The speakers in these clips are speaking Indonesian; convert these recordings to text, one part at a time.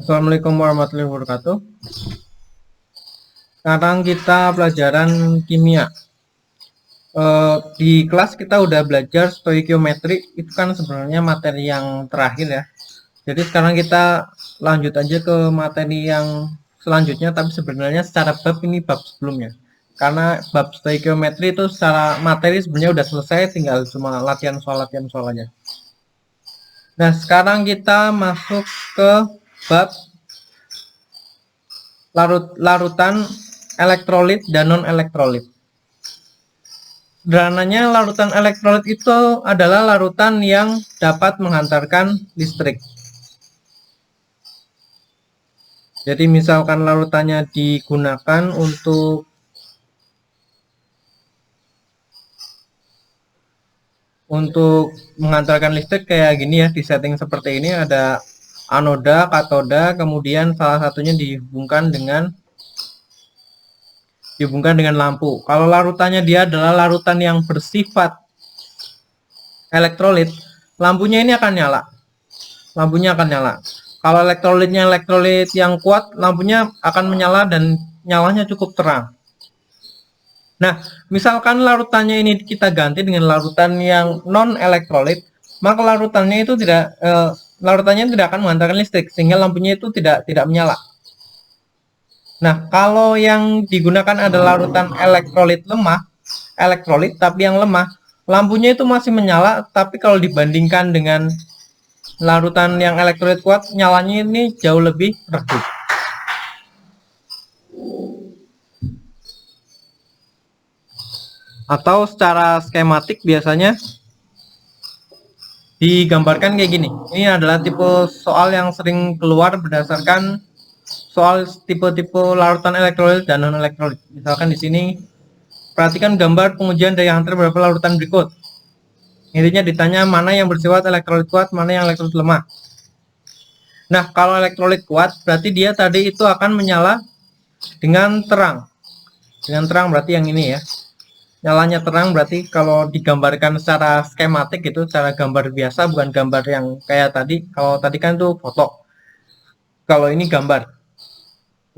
Assalamualaikum warahmatullahi wabarakatuh. Sekarang kita pelajaran kimia. Di kelas kita udah belajar stoikiometri, itu kan sebenarnya materi yang terakhir ya. Jadi sekarang kita lanjut aja ke materi yang selanjutnya, tapi sebenarnya secara bab ini bab sebelumnya. Karena bab stoikiometri itu secara materi sebenarnya udah selesai, tinggal cuma latihan soal aja. Nah, sekarang kita masuk ke bab larutan elektrolit dan non-elektrolit. Sederhananya, larutan elektrolit itu adalah larutan yang dapat menghantarkan listrik. Jadi misalkan larutannya digunakan untuk menghantarkan listrik kayak gini ya, di setting seperti ini ada anoda, katoda, kemudian salah satunya dihubungkan dengan lampu. Kalau larutannya dia adalah larutan yang bersifat elektrolit, lampunya ini akan nyala. Kalau elektrolitnya elektrolit yang kuat, lampunya akan menyala dan nyalanya cukup terang. Nah, misalkan larutannya ini kita ganti dengan larutan yang non elektrolit, maka larutannya tidak akan menghantarkan listrik sehingga lampunya itu tidak menyala. Nah, kalau yang digunakan adalah larutan elektrolit tapi yang lemah, lampunya itu masih menyala, tapi kalau dibandingkan dengan larutan yang elektrolit kuat, nyalanya ini jauh lebih redup. Atau secara skematik biasanya digambarkan kayak gini. Ini adalah tipe soal yang sering keluar berdasarkan soal tipe-tipe larutan elektrolit dan non elektrolit. Misalkan di sini perhatikan gambar pengujian dari antara beberapa larutan berikut. Intinya ditanya mana yang bersifat elektrolit kuat, mana yang elektrolit lemah. Nah, kalau elektrolit kuat berarti dia tadi itu akan menyala dengan terang. Dengan terang berarti yang ini ya. Nyalanya terang berarti kalau digambarkan secara skematik itu, secara gambar biasa, bukan gambar yang kayak tadi. Kalau tadi kan tuh foto, kalau ini gambar.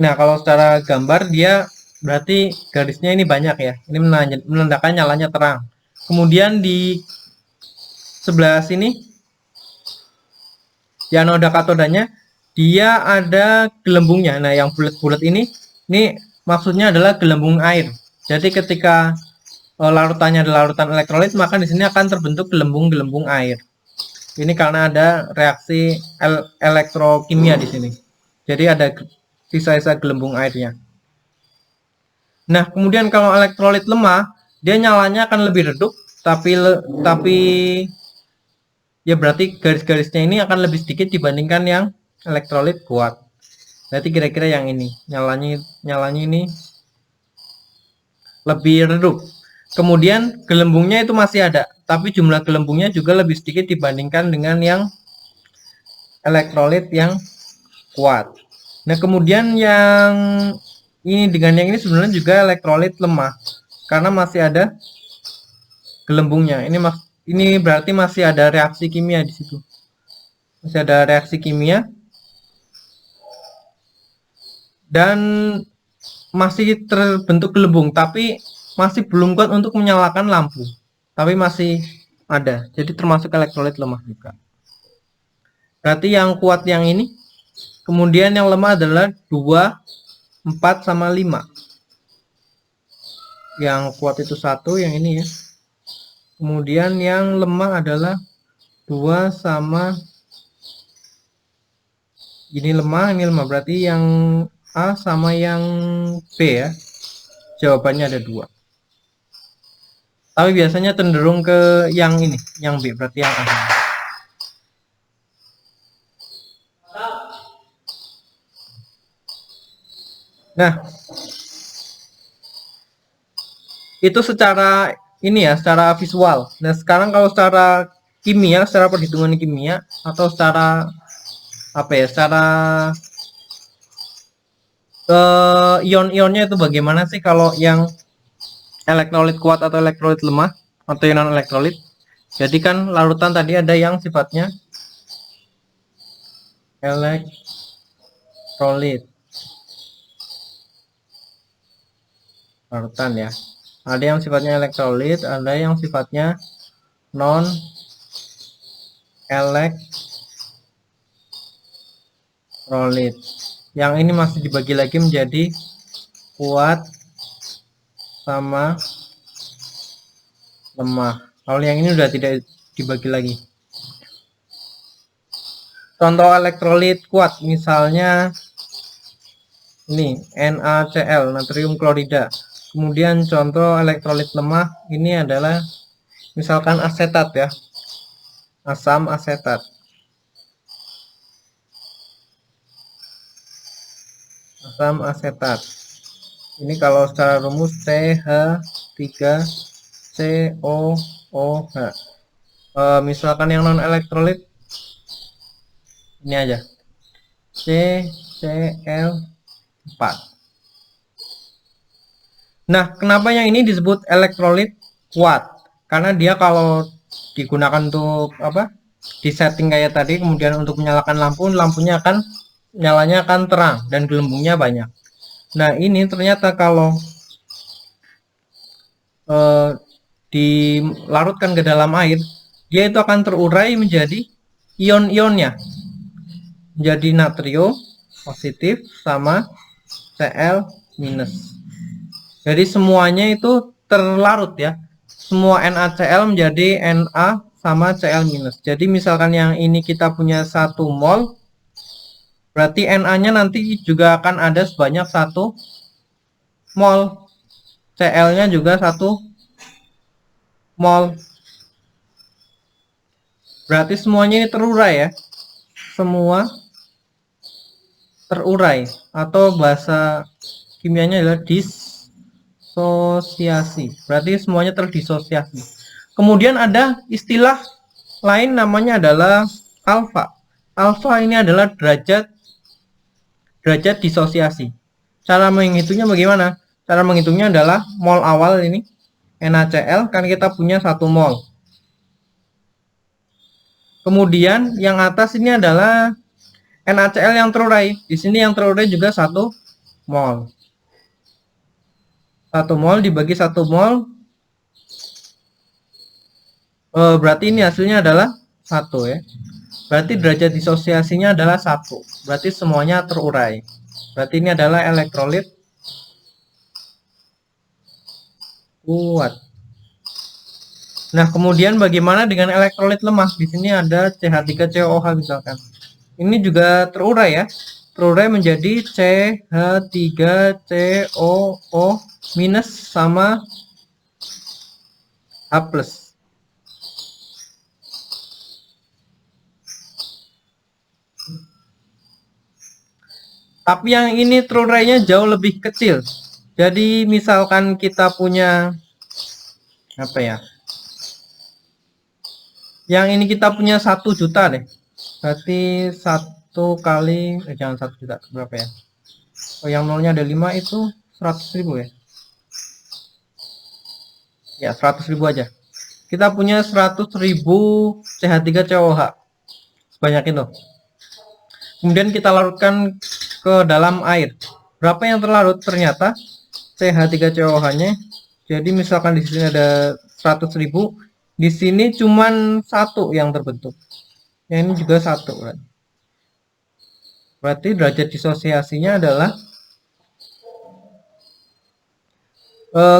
Nah, kalau secara gambar dia berarti garisnya ini banyak ya, ini menandakan nyalanya terang. Kemudian di sebelah sini di anoda katodanya dia ada gelembungnya. Nah, yang bulat-bulat ini maksudnya adalah gelembung air. Jadi ketika larutannya adalah larutan elektrolit, maka di sini akan terbentuk gelembung-gelembung air. Ini karena ada reaksi elektrokimia di sini. Jadi ada sisa-sisa gelembung airnya. Nah, kemudian kalau elektrolit lemah, dia nyalanya akan lebih redup, tapi ya berarti garis-garisnya ini akan lebih sedikit dibandingkan yang elektrolit kuat. Berarti kira-kira yang ini, nyalanya ini lebih redup. Kemudian gelembungnya itu masih ada, tapi jumlah gelembungnya juga lebih sedikit dibandingkan dengan yang elektrolit yang kuat. Nah, kemudian yang ini dengan yang ini sebenarnya juga elektrolit lemah karena masih ada gelembungnya. Ini berarti masih ada reaksi kimia di situ. Masih ada reaksi kimia dan masih terbentuk gelembung, tapi masih belum kuat untuk menyalakan lampu, tapi masih ada. Jadi termasuk elektrolit lemah juga. Berarti yang kuat yang ini, kemudian yang lemah adalah 2, 4 sama 5. Yang kuat itu 1, yang ini ya. Kemudian yang lemah adalah 2 sama ini lemah, berarti yang A sama yang B ya. Jawabannya ada 2. Tapi biasanya cenderung ke yang ini, yang B, berarti yang A. Nah, itu secara ini ya, secara visual. Nah, sekarang kalau secara kimia, secara perhitungan kimia atau secara apa ya, secara ion-ionnya itu bagaimana sih kalau yang elektrolit kuat atau elektrolit lemah atau non elektrolit? Jadi kan larutan tadi ada yang sifatnya elektrolit larutan ya. Ada yang sifatnya elektrolit, ada yang sifatnya non elektrolit. Yang ini masih dibagi lagi menjadi kuat sama lemah. Kalau yang ini udah tidak dibagi lagi. Contoh elektrolit kuat misalnya ini NaCl, natrium klorida. Kemudian contoh elektrolit lemah ini adalah misalkan asetat ya, asam asetat. Asam asetat. Ini kalau secara rumus CH3COOH. Misalkan yang non elektrolit ini aja, CCl4. Nah, kenapa yang ini disebut elektrolit kuat? Karena dia kalau digunakan untuk di setting kayak tadi, kemudian untuk menyalakan lampu, lampunya akan nyalanya akan terang dan gelembungnya banyak. Nah, ini ternyata kalau dilarutkan ke dalam air, dia itu akan terurai menjadi ion-ionnya, menjadi natrium positif sama Cl minus. Jadi semuanya itu terlarut ya, semua NaCl menjadi Na sama Cl minus. Jadi misalkan yang ini kita punya 1 mol, berarti Na-nya nanti juga akan ada sebanyak 1 mol, Cl-nya juga 1 mol. Berarti semuanya ini terurai ya, semua terurai, atau bahasa kimianya adalah disosiasi. Berarti semuanya terdisosiasi. Kemudian ada istilah lain namanya adalah alfa. Alfa ini adalah derajat disosiasi. Cara menghitungnya bagaimana? Cara menghitungnya adalah mol awal ini NaCl, kan kita punya 1 mol. Kemudian yang atas ini adalah NaCl yang terurai. Di sini yang terurai juga 1 mol. 1 mol dibagi 1 mol, berarti ini hasilnya adalah 1 ya. Berarti derajat disosiasinya adalah 1. Berarti semuanya terurai. Berarti ini adalah elektrolit kuat. Nah, kemudian bagaimana dengan elektrolit lemah? Di sini ada CH3COOH misalkan. Ini juga terurai ya. Terurai menjadi CH3COO minus sama H plus. Tapi yang ini terurainya jauh lebih kecil. Jadi misalkan kita punya apa ya? Yang ini kita punya 1 juta deh. Berarti 1 kali jangan 1 juta berapa ya? Oh, yang nolnya ada 5 itu 100.000 ya. Ya, 100.000 aja. Kita punya 100.000 CH3COOH. Sebanyak itu. Kemudian kita larutkan ke dalam air. Berapa yang terlarut? Ternyata CH3COOH-nya. Jadi misalkan di sini ada 100.000, di sini cuman 1 yang terbentuk. Yang ini juga 1 kan. Berarti derajat disosiasinya adalah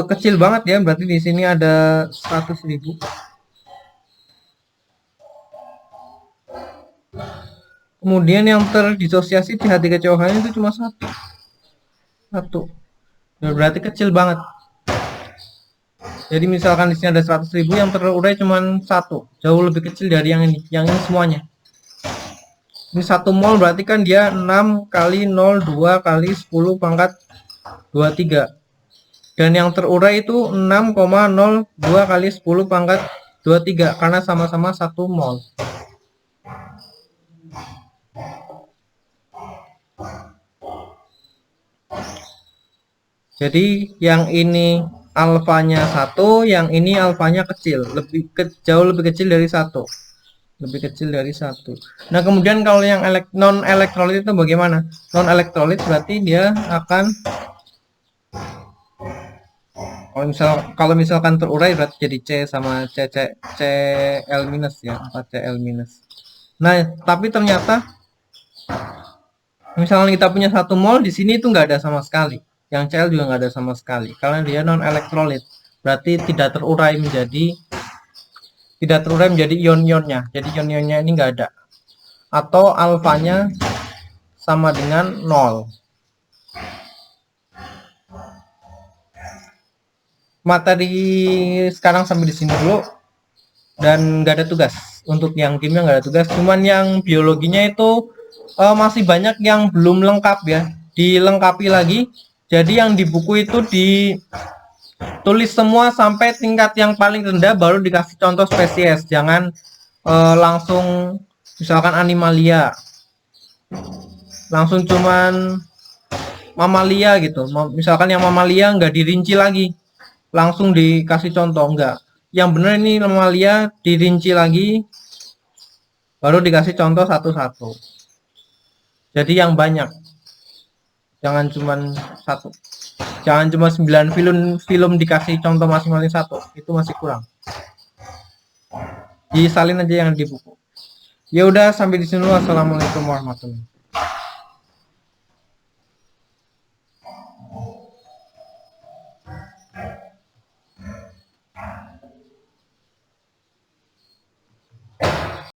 kecil banget ya. Berarti di sini ada 100.000. Kemudian yang terdisosiasi CH3COOH itu cuma 1. Berarti kecil banget. Jadi misalkan di sini ada 100.000, yang terurai cuma 1, jauh lebih kecil dari yang ini. Yang ini semuanya. Ini 1 mol berarti kan dia 6 kali 0, 2 kali 10 pangkat 23. Dan yang terurai itu 6,02 kali 10 pangkat 23 karena sama-sama 1 mol. Jadi yang ini alfanya 1, yang ini alfanya kecil, jauh lebih kecil dari 1. lebih kecil dari satu. Nah, kemudian kalau yang non elektrolit itu bagaimana? Non elektrolit berarti dia akan, kalau misalkan terurai berarti jadi C sama Cl minus ya, 4Cl minus. Nah, tapi ternyata misalnya kita punya 1 mol di sini itu nggak ada sama sekali. Yang Cl juga nggak ada sama sekali karena dia non elektrolit. Berarti tidak terurai menjadi ion-ionnya. Jadi ion-ionnya ini nggak ada. Atau alfanya sama dengan 0. Materi sekarang sampai di sini dulu, dan nggak ada tugas. Untuk yang kimia nggak ada tugas, cuman yang biologinya itu masih banyak yang belum lengkap ya, dilengkapi lagi. Jadi yang di buku itu ditulis semua sampai tingkat yang paling rendah, baru dikasih contoh spesies. Jangan langsung misalkan animalia, langsung cuman mamalia gitu. Misalkan yang mamalia nggak dirinci lagi, langsung dikasih contoh, enggak. Yang benar ini mamalia dirinci lagi, baru dikasih contoh satu-satu. Jadi yang banyak, jangan cuma satu. Jangan cuma 9 film dikasih contoh masing-masing satu, itu masih kurang. Disalin aja yang di buku. Ya udah, sampai di sini dulu. Assalamualaikum warahmatullahi wabarakatuh.